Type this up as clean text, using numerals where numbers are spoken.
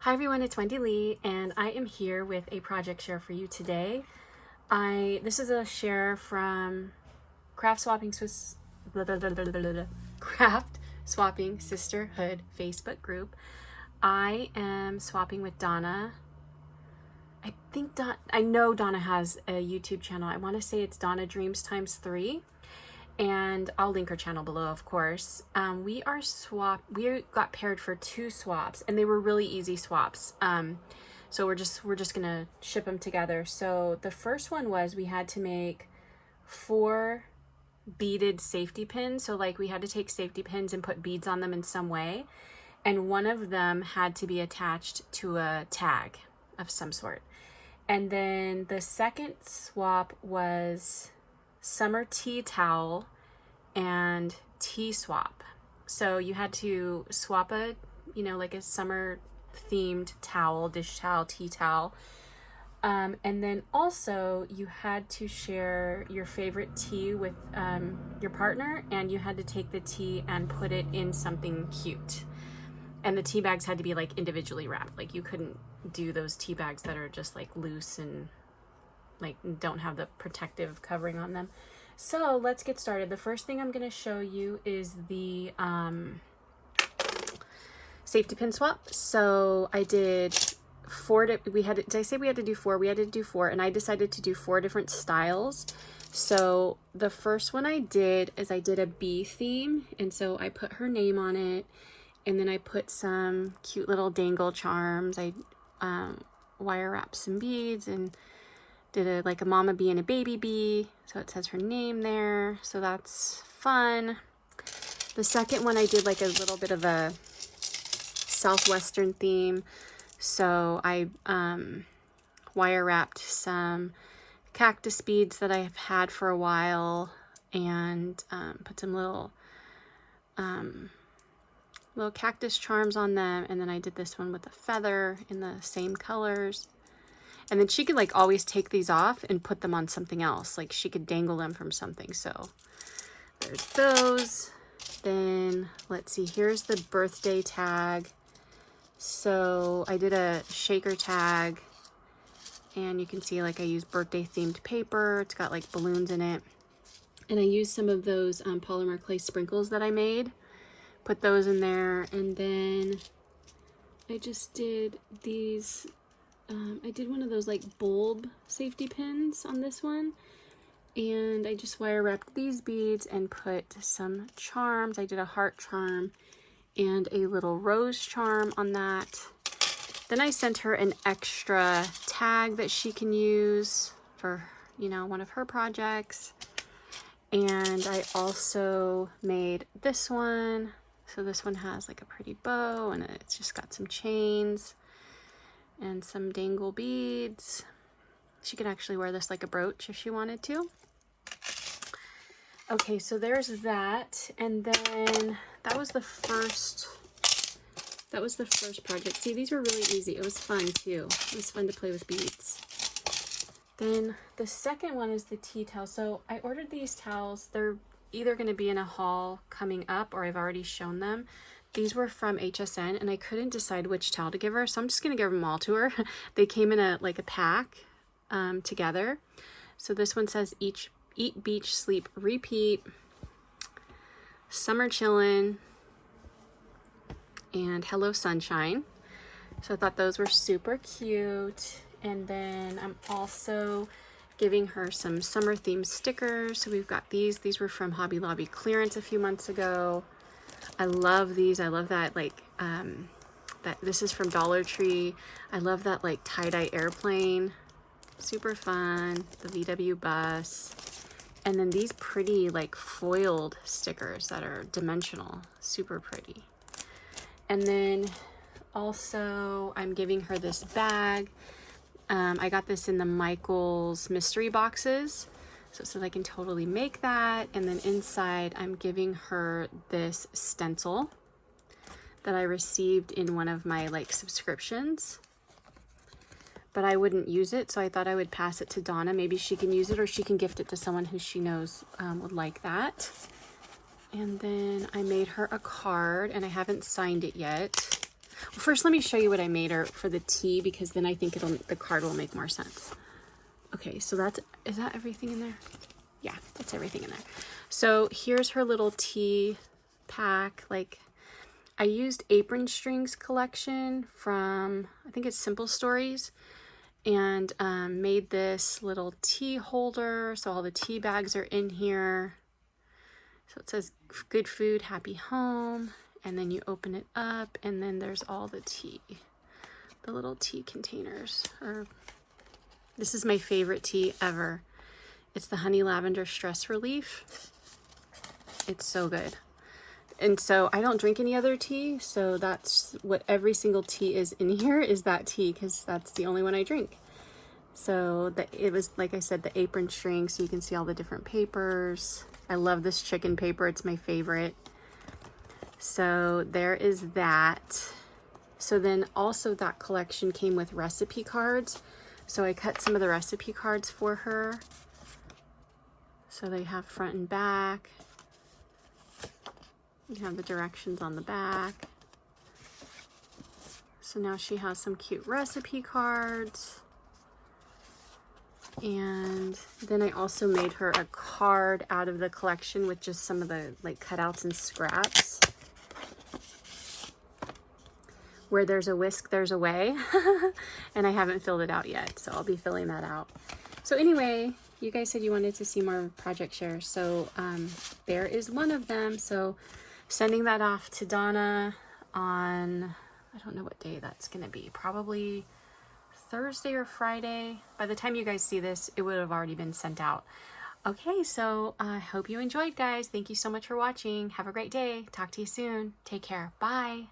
Hi everyone, it's Wendy Lee, and I am here with a project share for you today. This is a share from Craft Swapping Craft Swapping Sisterhood Facebook group. I am swapping with Donna. I know Donna has a YouTube channel. I want to say it's Donna Dreams ×3. And I'll link her channel below, of course. We got paired for 2 swaps, and they were really easy swaps. So we're just gonna ship them together. So the first one was we had to make 4 beaded safety pins. So like we had to take safety pins and put beads on them in some way. And one of them had to be attached to a tag of some sort. And then the second swap was summer tea towel and tea swap. So you had to swap like a summer themed towel, dish towel, tea towel. And then also you had to share your favorite tea with your partner, and you had to take the tea and put it in something cute. And the tea bags had to be like individually wrapped. Like you couldn't do those tea bags that are just like loose and like don't have the protective covering on them. So let's get started. The first thing I'm going to show you is the safety pin swap. So I did 4. Did I say we had to do 4? We had to do 4, and I decided to do 4 different styles. So the first one I did is I did a bee theme, and so I put her name on it, and then I put some cute little dangle charms. I wire wrapped some beads and did like a mama bee and a baby bee, so it says her name there, so that's fun. The second one I did like a little bit of a southwestern theme, so I wire wrapped some cactus beads that I've had for a while, and put some little cactus charms on them. And then I did this one with a feather in the same colors. And then she could like always take these off and put them on something else. Like she could dangle them from something. So there's those. Then let's see, here's the birthday tag. So I did a shaker tag, and you can see like I used birthday themed paper. It's got like balloons in it. And I used some of those polymer clay sprinkles that I made. Put those in there. And then I just did these. I did one of those like bulb safety pins on this one, and I just wire wrapped these beads and put some charms. I did a heart charm and a little rose charm on that. Then I sent her an extra tag that she can use for, one of her projects. And I also made this one. So this one has like a pretty bow, and it's just got some chains and some dangle beads. She could actually wear this like a brooch if she wanted to. Okay, so there's that. And then that was the first project. See, these were really easy. It was fun too. It was fun to play with beads. Then the second one is the tea towel. So I ordered these towels. They're either going to be in a haul coming up, or I've already shown them. These were from HSN, and I couldn't decide which towel to give her, so I'm just going to give them all to her. They came in a pack together. So this one says Eat, Beach, Sleep, Repeat, Summer Chillin', and Hello Sunshine. So I thought those were super cute. And then I'm also giving her some summer themed stickers. So we've got these. These were from Hobby Lobby clearance a few months ago. I love these. I love that that this is from Dollar Tree. I love that like tie-dye airplane. Super fun. The VW bus. And then these pretty like foiled stickers that are dimensional. Super pretty. And then also I'm giving her this bag. I got this in the Michaels mystery boxes. So it says I can totally make that. And then inside, I'm giving her this stencil that I received in one of my like subscriptions. But I wouldn't use it, so I thought I would pass it to Donna. Maybe she can use it, or she can gift it to someone who she knows would like that. And then I made her a card, and I haven't signed it yet. Well, first, let me show you what I made her for the tea, because then I think the card will make more sense. Okay, so is that everything in there? Yeah, that's everything in there. So here's her little tea pack. Like, I used Apron Strings collection from, I think it's Simple Stories, and made this little tea holder. So all the tea bags are in here. So it says good food, happy home. And then you open it up, and then there's all the tea, the little tea containers. This is my favorite tea ever. It's the Honey Lavender Stress Relief. It's so good. And so I don't drink any other tea, so that's what every single tea is in here, is that tea, because that's the only one I drink. So it was, like I said, the apron string, so you can see all the different papers. I love this chicken paper. It's my favorite. So there is that. So then also that collection came with recipe cards. So I cut some of the recipe cards for her. So they have front and back. You have the directions on the back. So now she has some cute recipe cards. And then I also made her a card out of the collection with just some of the like cutouts and scraps. Where there's a whisk, there's a way. And I haven't filled it out yet, so I'll be filling that out. So anyway, you guys said you wanted to see more project shares. So there is one of them. So sending that off to Donna on, I don't know what day that's going to be. Probably Thursday or Friday. By the time you guys see this, it would have already been sent out. Okay, so I hope you enjoyed, guys. Thank you so much for watching. Have a great day. Talk to you soon. Take care. Bye.